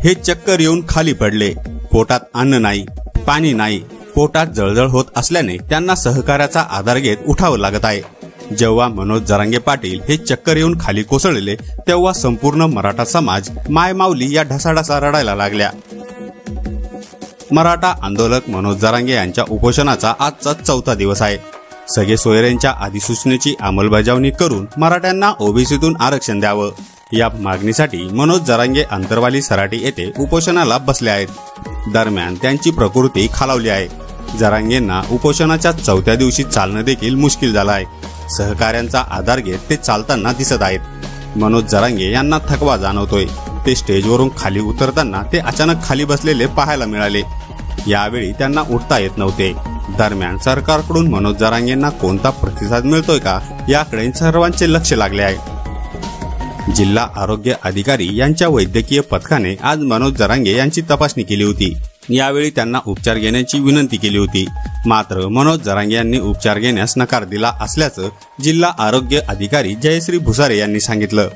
हे चक्कर येऊन खाली पडले। पोटात अन्न नाही, पाणी नाही, पोटात जळजळ होत असल्याने त्यांना सहकार्याचा आधार घेत उठावं लागत आहे। जेव्हा मनोज जरांगे पाटील हे चक्कर येऊन खाली कोसळले तेव्हा संपूर्ण मराठा समाज मायमाऊली या ढसाढसा रडायला लागल्या। मराठा आंदोलक मनोज जरांगे यांच्या उपोषणाचा आजचा 4था दिवस आहे। सगळे सोयऱ्यांच्या अधिसूचनेची अंमलबजावणी करून मराठ्यांना ओबीसीतून आरक्षण द्यावं या मागणीसाठी मनोज जरांगे अंतरवाली सराटी येथे उपोषणाला बसले आहेत। दरम्यान त्यांची प्रकृती खालावली आहे। जरांगेंना उपोषणाच्या 4थ्या दिवशी चालणं देखील मुश्किल झालं आहे। सहकार्यांचा आधार घेत ते चालताना दिसत आहेत। मनोज जरांगे यांना थकवा जाणवतोय। ते स्टेजवरून खाली उतरताना ते अचानक खाली बसलेले पाहायला मिळाले। यावेळी त्यांना उठता येत नव्हते। दरम्यान सरकारकडून मनोज जरांगेंना कोणता प्रतिसाद मिळतोय का याकडे सर्वांचे लक्ष लागले आहे। जिल्हा आरोग्य अधिकारी यांच्या वैद्यकीय पथकाने आज मनोज जरांगे यांची तपासणी केली होती। यावेळी त्यांना उपचार घेण्याची विनंती केली होती। मात्र मनोज जरांगे यांनी उपचार घेण्यास नकार दिला असल्याचं जिल्हा आरोग्य अधिकारी जयश्री भुसारे यांनी सांगितलं।